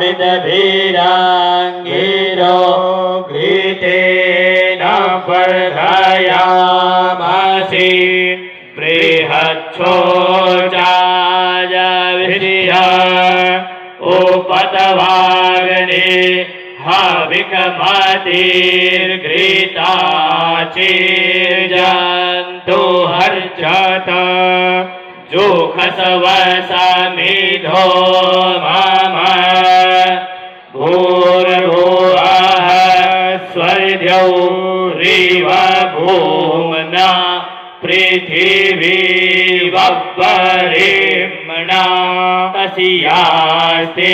विदभिराङ्गिरो घृतेन वर्धयामसि बृहच्छोचाय विद्या उपतवाग्ने हविकमतिर्घृताचिर्जन्तु हर्षत जोखसवसमिधो मम भूर्भुवः स्वर्धौरिव भूम्ना पृथिवी वह्वरिम्णा तस्यास्ते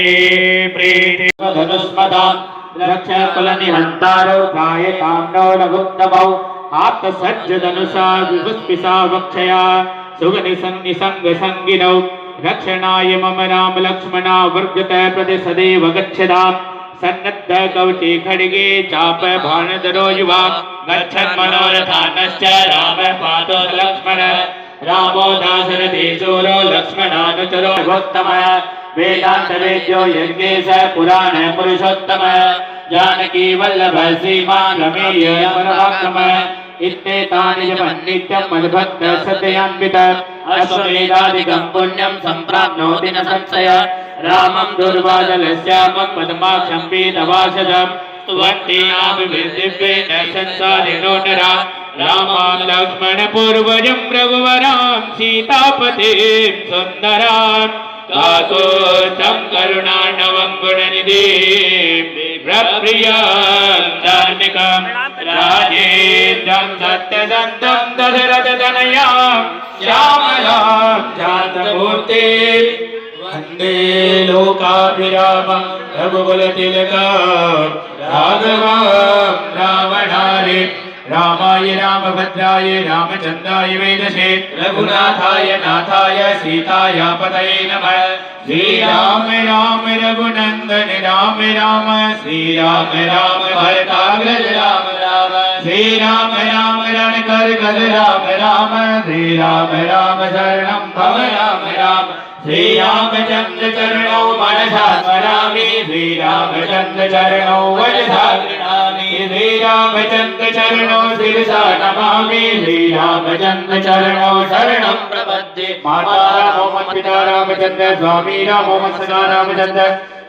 धनुष्मदां रक्षकुलनिहन्तारो गायतां नो लघुत्तमौ आप्तसज्जधनुषा विपुष्पिषा वक्षया सुगनिसंगिनौ रक्षणाय मम राम लक्ष्मणा वर्गत प्रदेशदेव गच्छदा सन्नद्ध कवचे खड्गे चाप भाणधरो युवा गच्छन् मनोरथानश्च राम पातो लक्ष्मण रामो दाशरथी शूरो लक्ष्मणानुचरो भक्तमः वेदान्तवेद्यो यज्ञेश पुराण पुरुषोत्तम जानकी वल्लभ श्रीमान् रमेय पराक्रमः इत्येतानि जपन्नित्यं मद्भक्त सत्ययान्वित अश्वमेधादिकं पुण्यं सम्प्राप्नोति न संशय रामं दुर्वादलश्यामं पद्माक्षं पीतवासजं स्तुवन्तीनाभिवृद्धिव्येन संसारिणो नरा रामां लक्ष्मणपूर्वजं रघुवरां सीतापतिं सुन्दरां काकोचं करुणार्णवं गुणनिधिं प्रियं धार्मिकं राजेन्द्रं सत्यदन्तं दशरथतनयां श्यामलां जातमूर्तिं वन्दे लोकाभिरामं रघुकुलतिलकं राघवं रावणारिं रामाय रामभद्राय रामचन्द्राय वेदसे रघुनाथाय नाथाय सीताय पतये नमः श्रीराम राम रघुनन्दन राम राम श्रीराम राम भरताग्रज राम राम श्रीराम राम रणकरगज राम राम श्रीराम राम शरणं भव राम राम श्रीरामचन्द्र चरणौ मनसा स्मरामि श्रीरामचन्द्र चरणौ वजसा गृह्णामि श्रीरामचन्द्र चरणौ शिरसा नमामि श्रीरामचन्द्र चरणौ शरणं प्रपद्ये माता रामो पिता रामचन्द्र स्वामी रामो सदा रामचन्द्र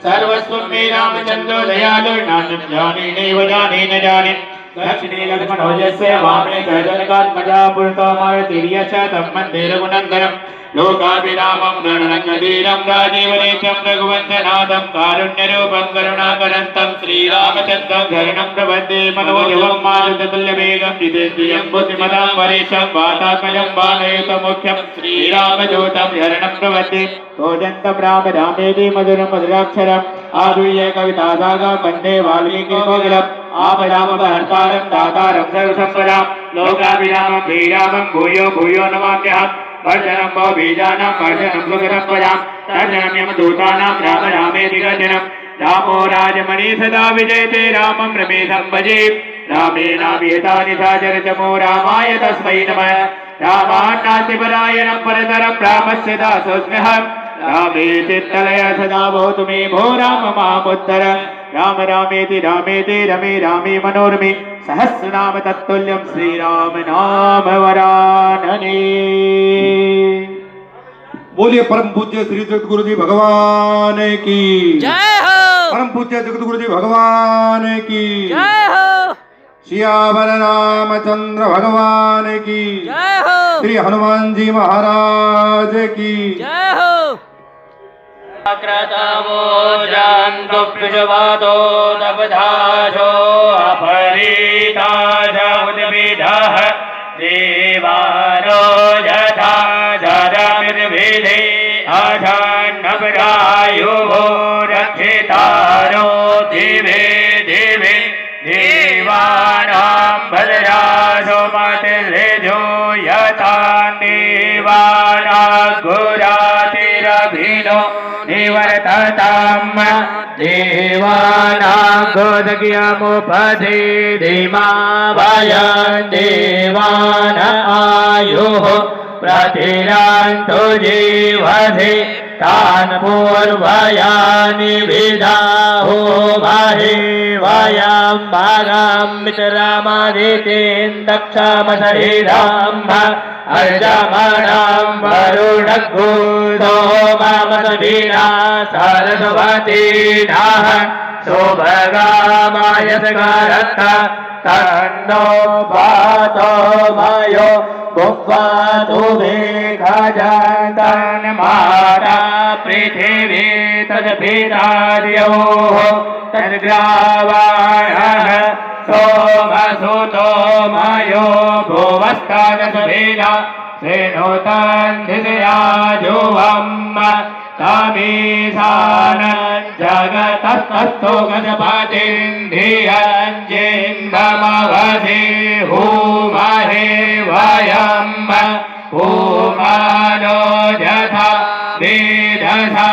सर्वस्वं मे रामचन्द्रो दयालु नान्यं जाने नैव जाने न जाने दक्षिणे लक्ष्मणो यस्य वामे च जनकात्मजा पुरतो मारुतिर्य च तं वन्दे रघुनन्दनं लोकाभिरामं रणरङ्गधीरं राजीवनेत्रं रघुवंशनाथं कारुण्यरूपं करुणाकरन्तं श्रीरामचन्द्रं शरणं प्रपद्ये मनोजवं मारुततुल्यवेगं जितेन्द्रियं बुद्धिमतां वरिष्ठं वातात्मजं बाणयुतमुख्यं श्रीरामदूतं शरणं प्रपद्ये कोदन्तप्राप रामेति मधुरं मधुराक्षरम् आरुह्य कवितासागं वन्दे वाल्मीकिकोकिलम् आपदामपहर्तारं दातारं सर्वसम्पदां लोकाभिरामं श्रीरामं भूयो भूयो नमाम्यहम् वर्धनं भवबीजानां वर्धनं सुखसम्पदां तर्जनं यमदूतानां राम रामेति गर्जनं रामो राजमणि सदा विजयते रामं रमेशं भजे रामेणाभिहितानि साचरतमो रामाय तस्मै नमः रामान्नास्तिपरायणं परतरं रामस्य दासोऽस्म्यहम् रामे चित्तलय सदा भवतु मे भो राम मामुत्तर राम रामेति रामेति रमे रामे मनोरमे सहस्रनाम तत्तुल्यं श्रीराम नाम वरानने। बोलिए परम पूज्य श्री जगतगुरु जी भगवान की जय हो। परम पूज्य जगतगुरु जी भगवान की जय हो। सियावर रामचंद्र भगवान की जय हो। श्री हनुमान जी महाराज की जय हो। कृतवो जन्तु पिशवादो दबधाशो अपरीताश उद्भिदः देवानो यथा धरमिर्भिदे अधन्नवरायुः रक्षितारो दिवे दिवे देवानां भद्राशो मतिर्जो यथा देवानां गुरातिरभिनो निवर्ततां देवानां गोदज्ञमुपधे धीमा वयं देवान आयुः प्रतिरान्तो जीवधे तान् पूर्वयानि विदाहो महे वयं भागां मित्रमादितेन्दक्षमशरीरम् अर्जमणं वरुणगुदो ममसवीरा सरस्वतीनाः शोभगामायसकारत्त तन्नो वातो मयो भुक्वातु वेघजन्तन् माता पृथिवी तद्भितार्योः तद्ग्रावाणः सोमसुतो मयो भुवस्तदसुभिना श्रेणुतन्धियाजुवम् तमीशानन् जगतस्तस्थो गजपतिन्धियञ्जिन्दमवधि हूमहे वयम् हूमानो यथा वेदसामनदभिधे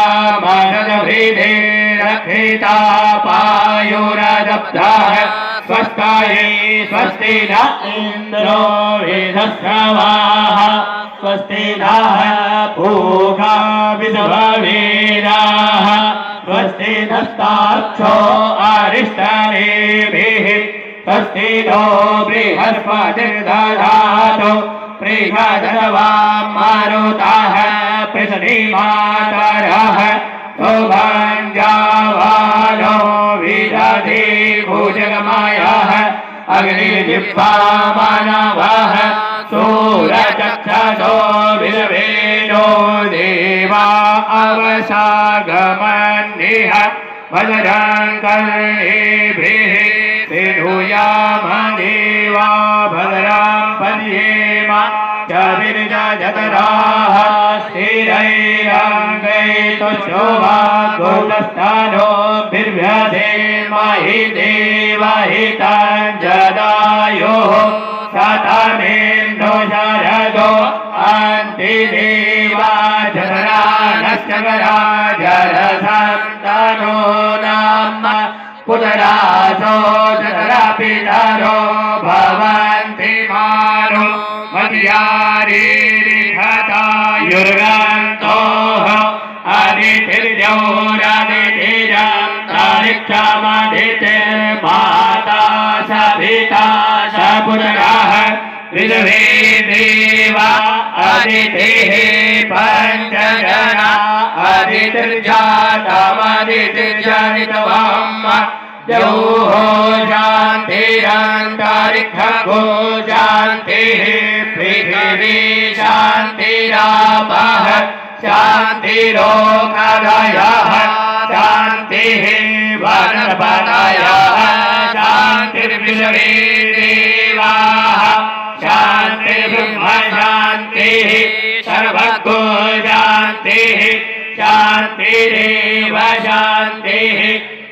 रक्षिता पायुरदब्धः स्वस्ताये स्वस्ति न इन्द्रो वेदस्रवाः स्वस्ति नः पूषा विश्ववेदाः स्वस्ति नस्ताक्षो अरिष्टनेभिः स्वस्ति नो बृहस्पतिर्दधातु बृहदवां मरुतः पृथ्वीमातरः शोभञ्जावानो विदधि भुजगमयः अग्निजिह्वामनवः सूरचक्षसो विलवेनो देवा अवसागमन्निह भद्रं कर्णेभिः सिन्धुयाम देवा भद्रं पश्येम चविर्जतराः स्थिरैरङ्गैस्तुशोभा गोलस्थानोभिर्व्यधेमहि देवहितं जदायुः शतमेन्दो शरदो अन्तिदेवा जनरानश्चकरा जलसन्तनो नाम पुतरासो जतरापितरो भवन्ति मानो मद्यारीरिहतायुर्गन्तोः अदितिर्योरदितिरं तारिक्षमदितिर्माता सभिता सपुत्रः विदवे देवा अदितिः पञ्चजना अदितिर्जातमदितिर्जनितवम् द्यौः शान्तिरन्तरिक्षगो शान्तिः पृथिवी शान्तिरापः शान्तिरोगदयः शान्तिः वनस्पतयः शान्तिर्विश्वे देवाः शान्तिर्ब्रह्म शान्तिः सर्वगो शान्तिः शान्तिरेव शान्तिः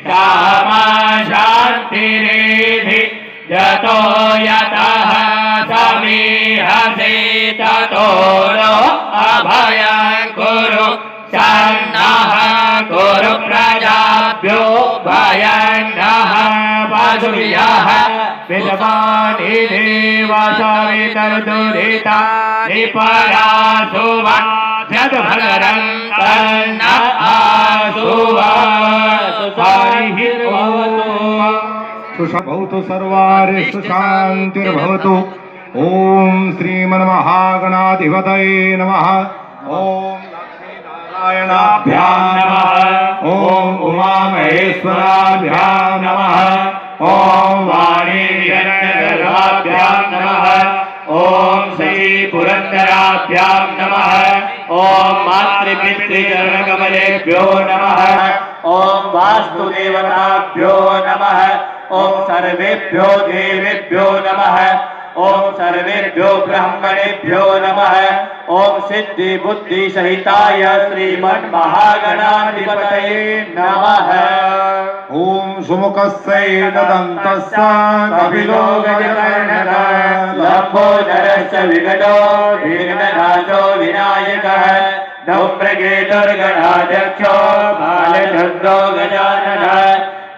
श्यामा शान्तिरेधि यतो यतः समीहसे ततो नो अभयं कुरु सन्नः कुरु प्रजाभ्यो भयं नः पशुभ्यः विद्वानि देवा सवितर्दुरिता निपरासुवा जगभरं तन्न आसुवा सुषभवतु सर्वारिषु शान्तिर्भवतु। ॐ श्रीमन्महागणाधिपतये नमः। ॐ लक्ष्मीनारायणाभ्यां नमः। ॐ उमामहेश्वराभ्यां नमः। ॐ वाणीभ्यां नमः। ॐ श्री पुरन्दराभ्यां नमः। ॐ मातृपितृचरणकमलेभ्यो नमः। ॐ वास्तुदेवताभ्यो नमः। ॐ सर्वेभ्यो देवेभ्यो नमः। ॐ सर्वेभ्यो ब्राह्मणेभ्यो नमः। ॐ सिद्धि बुद्धि सहिताय श्रीमन्महागणाधिपतये नमः। ॐ सुमुखस्य दन्तस्य कपिलो गजकर्णकः लम्बोदरश्च विकटो विघ्ननाशो विनायकः धूम्रकेतुर्गणाध्यक्षो बालचन्द्रो गजाननः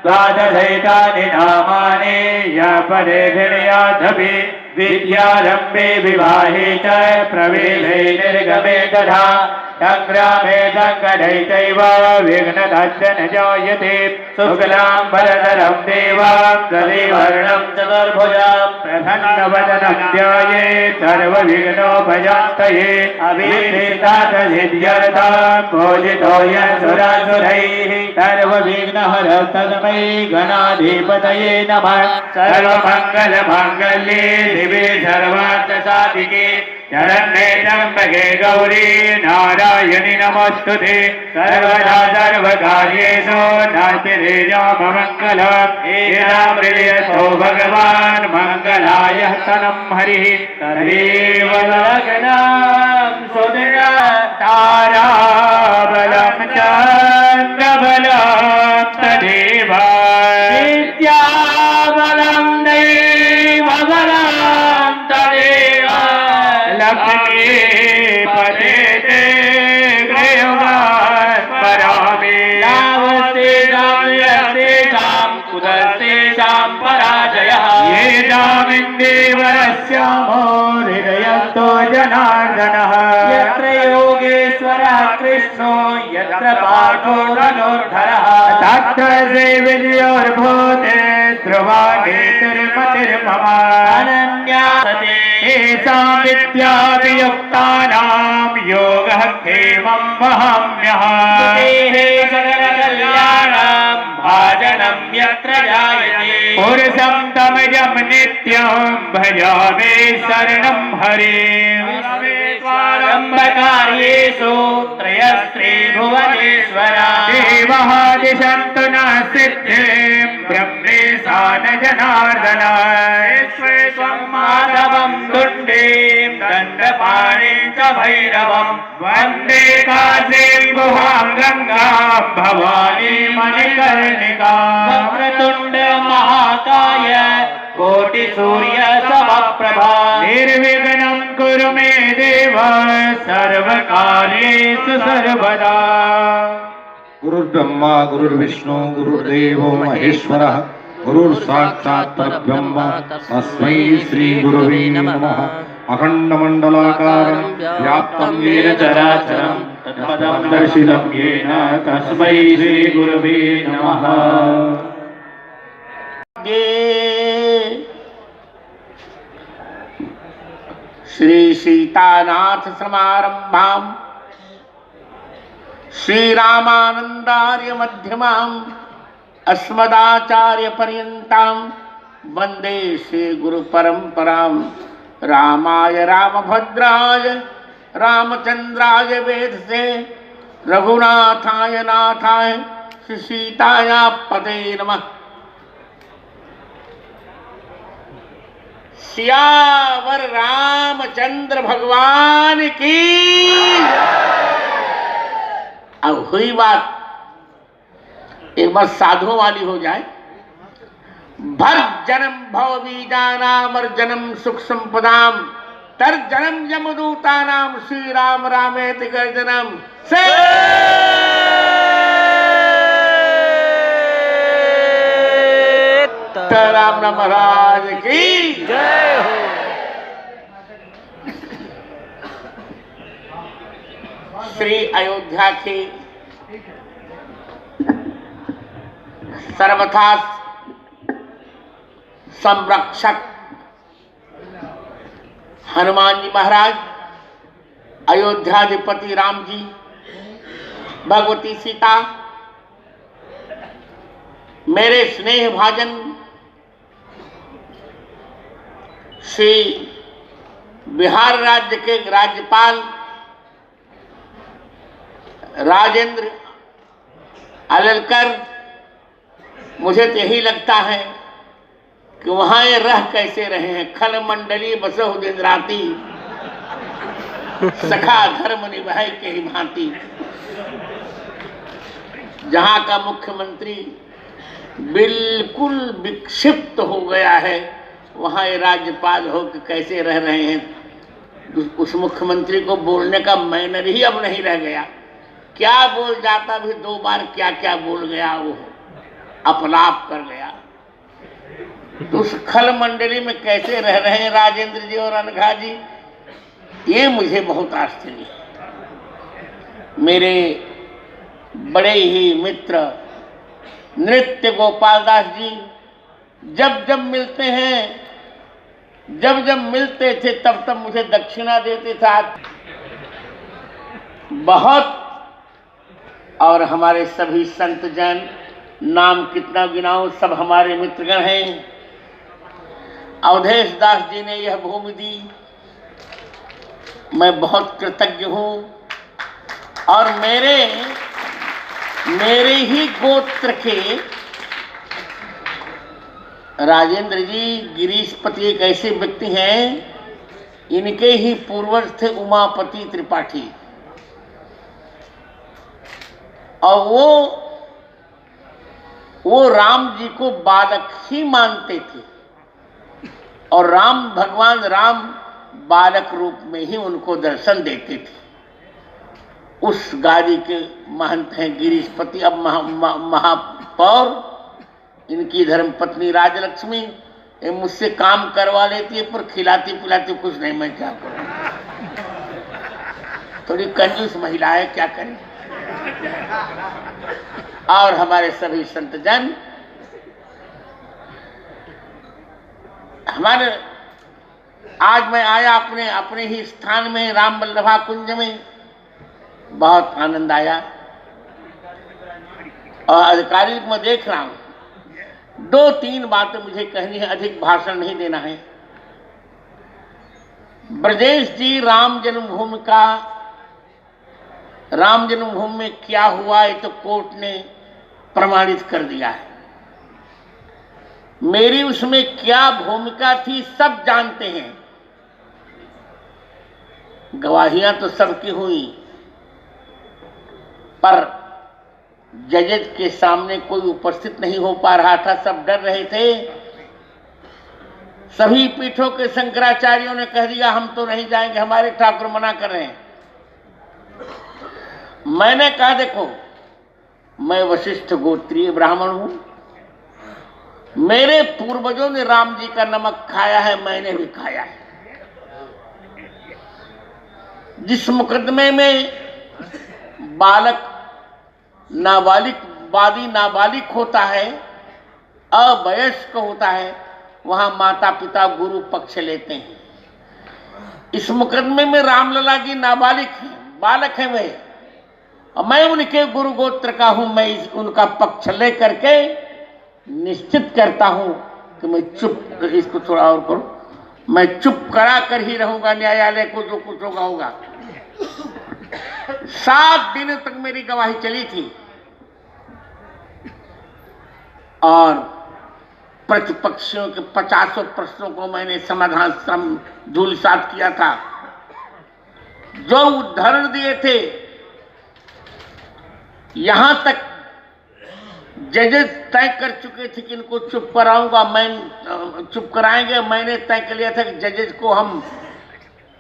द्वादशैतानि नामानि यपदेभिर्याधपि विद्यारम्भे विवाहे च प्रवेशे निर्गमे तथा संग्रामे संकटैः विघ्नदश्च न जायते शुक्लां वरदरं देवां दधिवर्णं चतुर्भुजां प्रसन्नवदनं ध्यायेत् सर्वविघ्नोपशान्तये अभिष्टार्थसिद्ध्यर्थं पूजितो यत्सुरासुरैः सर्वविघ्नहरं तस्मै गणाधिपतये नमः सर्वमङ्गलमाङ्गल्ये शिवे सर्वार्थसाधिके शरण्ये त्र्यम्बके गौरी नारायणि नमोस्तुते सर्वदा सर्वकार्येषु नास्तिरेजमङ्गलम् एनामृतो भगवान् मङ्गलाय तनं हरिः तदेव लग्नं सुदृढ ताराबलं चन्द्रबलं तदेव विद्याबलं दैवबलं तदेव लक्ष्मीपते ते गृहवान् परामे लाभस्तेषां कुतस्तेषां पराजयः येषामिन्देवरस्यामो हृदयस्थो जनार्दनः यत्र योगेश्वरः कृष्णो यत्र पार्थो धनुर्धरः तत्र श्रीविजयोर्भूते ध्रुवानेतिर्मतिर्मम अनन्या येषां विद्याभियुक्तानां योगः क्षेमं वहाम्यहम् सकलकल्याणं भाजनं यत्र जायते पुरुषं तमजं नित्यं भजामि शरणं हरिं स्वारम्भकार्येषु त्रयस्त्री भुवनेश्वरा देवः दिशन्तु न सिद्धिं ब्रह्मेशा न जनार्दन स्वं माधवं दुण्डीं दण्डपाणिं च भैरवं वन्दे काशीं गुहां गङ्गां भवानी मणिकर्णिका वक्रतुण्ड महाकाय कोटिसूर्यसमप्रभा निर्विघ्नं कुरु मे देव सर्वकार्येषु सर्वदा गुरुर्ब्रह्मा गुरुर्विष्णु गुरुर्देवो महेश्वरः गुरुर्साक्षात् परब्रह्म तस्मै श्री गुरुवे नमः अखण्डमण्डलाकारं व्याप्तं येन चराचरं तत्पदं दर्शितं येन तस्मै श्री गुरुवे नमः श्री सीतानाथ समारंभां श्री रामानंदार्य मध्यमां अस्मदाचार्य पर्यन्तां वंदे श्री गुरु परंपरां रामाय रामभद्राय रामचंद्राय वेधसे रघुनाथाय नाथाय श्री सीताय पते नमः। सियावर रामचंद्र भगवान की। अब हुई बात एक बार साधुओं वाली हो जाए। भर जन्म भव बीजानाम और जन्म सुख संपदाम तर जन्म यमदूता नाम श्री राम रामेति गर्जनम से राम महाराज की जय हो। श्री अयोध्या के सर्वथा संरक्षक हनुमान जी महाराज, अयोध्याधिपति राम जी, भगवती सीता, मेरे स्नेह भाजन श्री बिहार राज्य के राज्यपाल राजेंद्र आललकर, मुझे तो यही लगता है कि वहाँ ये रह कैसे रहे हैं। खल मंडली बसहु दिन राती सखा धर्म निभाए के ही भांति। जहाँ का मुख्यमंत्री बिल्कुल विक्षिप्त हो गया है, वहाँ ये राज्यपाल हो के कैसे रह रहे हैं। उस मुख्यमंत्री को बोलने का मैनर ही अब नहीं रह गया। क्या बोल जाता भी, दो बार क्या क्या बोल गया, वो अपलाप कर गया। तो उस खल मंडली में कैसे रह रहे हैं राजेंद्र जी और अनघा जी, ये मुझे बहुत आश्चर्य है। मेरे बड़े ही मित्र नृत्य गोपाल दास जी जब जब मिलते हैं, जब जब मिलते थे तब तब मुझे दक्षिणा देते थे बहुत। और हमारे सभी संत जन, नाम कितना गिनाऊं, सब हमारे मित्रगण हैं। अवधेश दास जी ने यह भूमि दी, मैं बहुत कृतज्ञ हूं। और मेरे ही गोत्र के राजेंद्र जी गिरीशपति एक ऐसे व्यक्ति हैं, इनके ही पूर्वज थे उमापति त्रिपाठी। और वो राम जी को बालक ही मानते थे और भगवान राम बालक रूप में ही उनको दर्शन देते थे। उस गादी के महंत हैं गिरीशपति, अब महापौर। इनकी धर्मपत्नी राजलक्ष्मी ये मुझसे काम करवा लेती है, पर खिलाती पिलाती कुछ नहीं। मैं क्या करूं, थोड़ी कंजूस महिला है, क्या करें। और हमारे सभी संत जन, हमारे आज मैं आया अपने ही स्थान में राम वल्लभा कुंज में, बहुत आनंद आया। और अधिकारी मैं देख रहा हूं, 2-3 बातें मुझे कहनी है, अधिक भाषण नहीं देना है। ब्रजेश जी, राम जन्मभूमि में क्या हुआ ये तो कोर्ट ने प्रमाणित कर दिया है। मेरी उसमें क्या भूमिका थी सब जानते हैं, गवाहियां तो सबकी हुई, पर जजेस के सामने कोई उपस्थित नहीं हो पा रहा था, सब डर रहे थे। सभी पीठों के शंकराचार्यों ने कह दिया हम तो नहीं जाएंगे, हमारे ठाकुर मना कर रहे हैं। मैंने कहा देखो, मैं वशिष्ठ गोत्रीय ब्राह्मण हूं, मेरे पूर्वजों ने राम जी का नमक खाया है, मैंने भी खाया है। जिस मुकदमे में बालक नाबालिग होता है, अवयस्क होता है, वहां माता पिता गुरु पक्ष लेते हैं। इस मुकदमे में रामलला जी नाबालिग हैं, बालक हैं वे, और मैं उनके गुरु गोत्र का हूं। मैं उनका पक्ष ले करके निश्चित करता हूं कि मैं चुप, इसको थोड़ा और करो, मैं चुप करा कर ही रहूंगा, न्यायालय को जो कुछ होगा होगा। 7 दिनों तक मेरी गवाही चली थी और प्रतिपक्षियों के 50 प्रश्नों को मैंने समाधान धूलिसात किया था। जो उदाहरण दिए थे, यहां तक जजेस तय कर चुके थे कि इनको चुप कराऊंगा, मैं चुप कराएंगे। मैंने तय कर लिया था कि जजेस को हम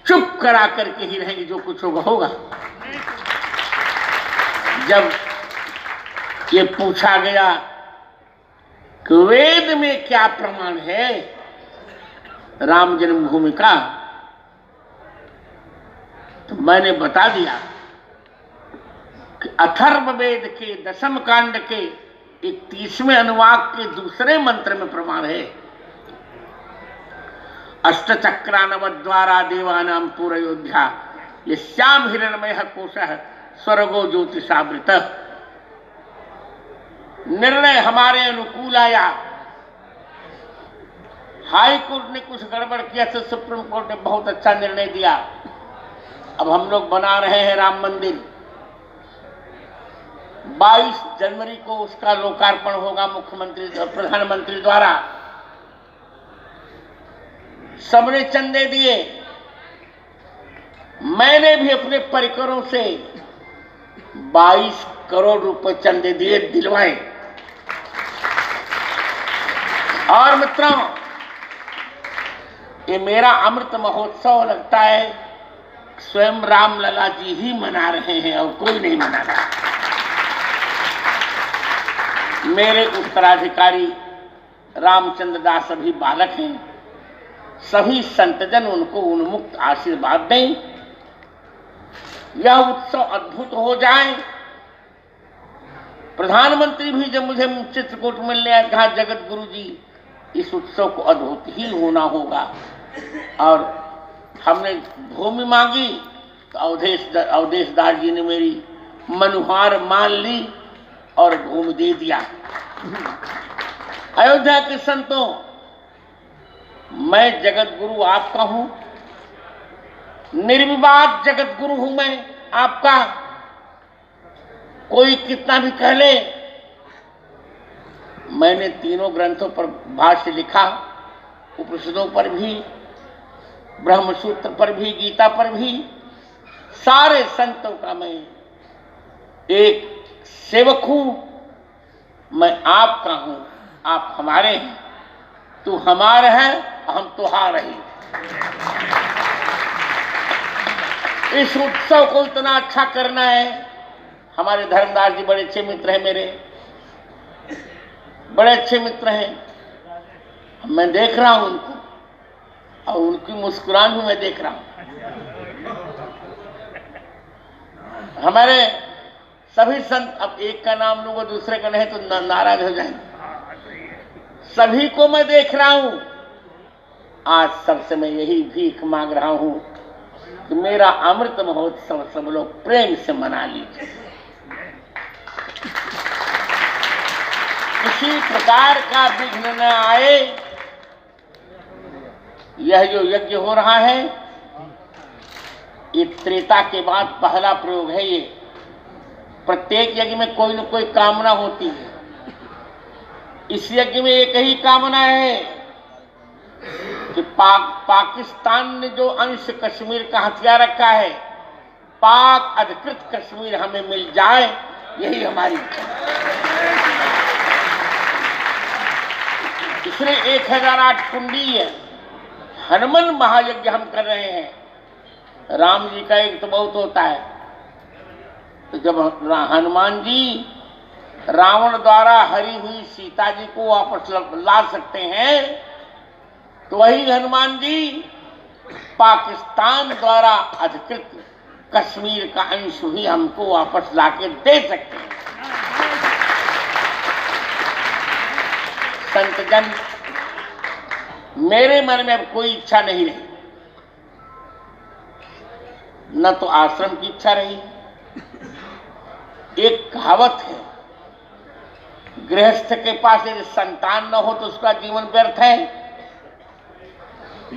चुप करा करके ही रहेंगे, जो कुछ होगा होगा। जब ये पूछा गया कि वेद में क्या प्रमाण है राम जन्मभूमि का, तो मैंने बता दिया कि अथर्ववेद के 10म कांड के 31वें अनुवाक के दूसरे मंत्र में प्रमाण है। अष्टचक्रानवद्वारा देवानां पूरयोध्या यस्याम हिरण्मयः कोशः स्वर्गो ज्योतिषावृतः। निर्णय हमारे अनुकूल आया। हाई कोर्ट ने कुछ गड़बड़ किया तो सुप्रीम कोर्ट ने बहुत अच्छा निर्णय दिया। अब हम लोग बना रहे हैं राम मंदिर, 22 जनवरी को उसका लोकार्पण होगा मुख्यमंत्री और प्रधानमंत्री द्वारा। सबने चंदे दिए, मैंने भी अपने परिकरों से 22 करोड़ रुपए चंदे दिए, दिलवाए। और मित्रों, ये मेरा अमृत महोत्सव लगता है स्वयं रामलला जी ही मना रहे हैं और कोई नहीं मना रहा। मेरे उत्तराधिकारी रामचंद्र दास अभी बालक हैं। सभी संतजन उनको उन्मुक्त आशीर्वाद दें यह उत्सव अद्भुत हो जाए। प्रधानमंत्री भी जब मुझे चित्रकूट मिलने आए, कहा जगत गुरु जी इस उत्सव को अद्भुत ही होना होगा। और हमने भूमि मांगी तो अवधेश दास जी ने मेरी मनुहार मान ली और भूमि दे दिया। अयोध्या के संतों, मैं जगत गुरु आपका हूं, निर्विवाद जगत गुरु हूं मैं आपका। कोई कितना भी कह ले, मैंने तीनों ग्रंथों पर भाष्य लिखा, उपनिषदों पर भी, ब्रह्मसूत्र पर भी, गीता पर भी। सारे संतों का मैं एक सेवक हूं। मैं आपका हूं, आप हमारे हैं। तू हमारे हैं, हम तुहारे हैं। इस उत्सव को इतना अच्छा करना है। हमारे धर्मदास जी बड़े अच्छे मित्र हैं, मेरे बड़े अच्छे मित्र हैं। मैं देख रहा हूं उनको और उनकी मुस्कुराहट भी मैं देख रहा हूं। हमारे सभी संत, अब एक का नाम लूंगा दूसरे का नहीं तो नाराज हो जाएंगे। सभी को मैं देख रहा हूं। आज सबसे मैं यही भीख मांग रहा हूं कि मेरा अमृत महोत्सव सब लोग प्रेम से मना लीजिए। किसी प्रकार का विघ्न न आए। यह जो यज्ञ हो रहा है, ये त्रेता के बाद पहला प्रयोग है। ये प्रत्येक यज्ञ में कोई न कोई कामना होती है। इस यज्ञ में एक ही कामना है कि पाकिस्तान ने जो अंश कश्मीर का हथियार रखा है, पाक अधिकृत कश्मीर हमें मिल जाए, यही हमारी इच्छा है। इसलिए 1008 कुंडी है। हनुमान महायज्ञ हम कर रहे हैं। राम जी का एक तो बहुत होता है। तो जब हनुमान जी रावण द्वारा हरी हुई सीता जी को वापस ला सकते हैं, तो वही हनुमान जी पाकिस्तान द्वारा अधिकृत कश्मीर का अंश ही हमको वापस लाके दे सकते हैं। संतजन, मेरे मन में अब कोई इच्छा नहीं रही, न तो आश्रम की इच्छा रही। एक कहावत है, गृहस्थ के पास यदि संतान न हो तो उसका जीवन व्यर्थ है,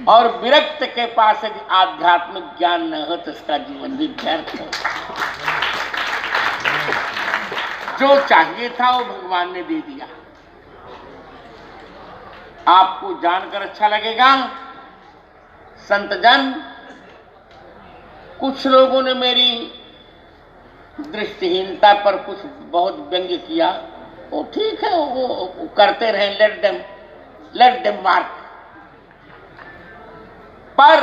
और विरक्त के पास यदि आध्यात्मिक ज्ञान न हो तो उसका जीवन भी व्यर्थ है। जो चाहिए था वो भगवान ने दे दिया। आपको जानकर अच्छा लगेगा संतजन, कुछ लोगों ने मेरी दृष्टिहीनता पर कुछ बहुत व्यंग्य किया। वो ठीक है, वो करते रहे, लेट देम मार्क। पर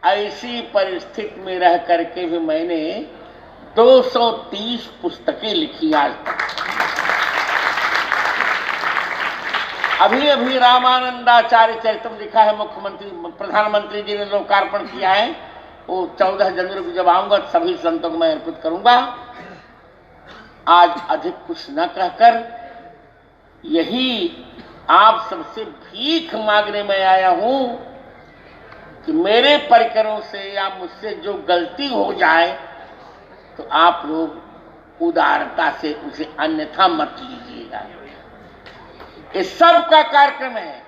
ऐसी परिस्थिति में रह करके भी मैंने 230 पुस्तकें लिखी आज तक। अभी अभी रामानंदाचार्य चरितम लिखा है, मुख्यमंत्री प्रधानमंत्री जी ने लोकार्पण किया है। वो 14 जनवरी को जब आऊंगा सभी संतों को मैं अर्पित करूंगा। आज अधिक कुछ न कहकर यही आप सबसे भीख मांगने में आया हूं कि मेरे परिकरों से या मुझसे जो गलती हो जाए तो आप लोग उदारता से उसे अन्यथा मत लीजिएगा। ये सबका कार्यक्रम है,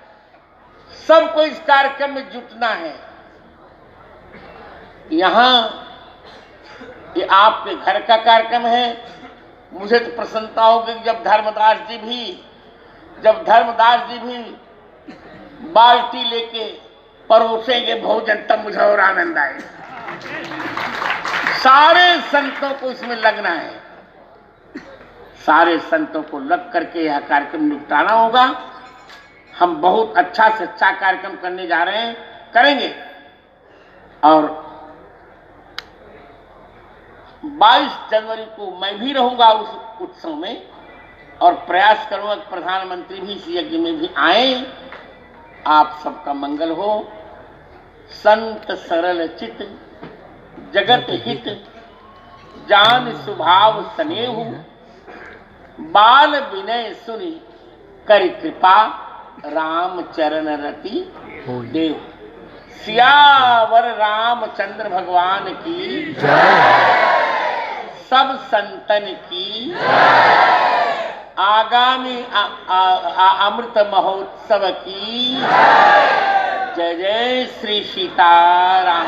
सबको इस कार्यक्रम में जुटना है। यहां ये आपके घर का कार्यक्रम है। मुझे तो प्रसन्नता होगी जब धर्मदास जी भी बाल्टी लेके परोसेंगे भोजन, तब मुझे और आनंद आए। सारे संतों को इसमें लगना है, सारे संतों को लग करके यह कार्यक्रम निपटाना होगा। हम बहुत अच्छा से अच्छा कार्यक्रम करने जा रहे हैं, करेंगे। और 22 जनवरी को मैं भी रहूंगा उस उत्सव में, और प्रयास करूंगा कि प्रधानमंत्री भी इस यज्ञ में भी आए। आप सबका मंगल हो। संत सरल चित जगत हित जान स्वभाव स्नेहु, बाल विनय सुनि कर कृपा, राम चरण रति देव। सियावर रामचंद्र भगवान की, सब संतन की, आगामी अमृत महोत्सव की जय जय श्री सीताराम।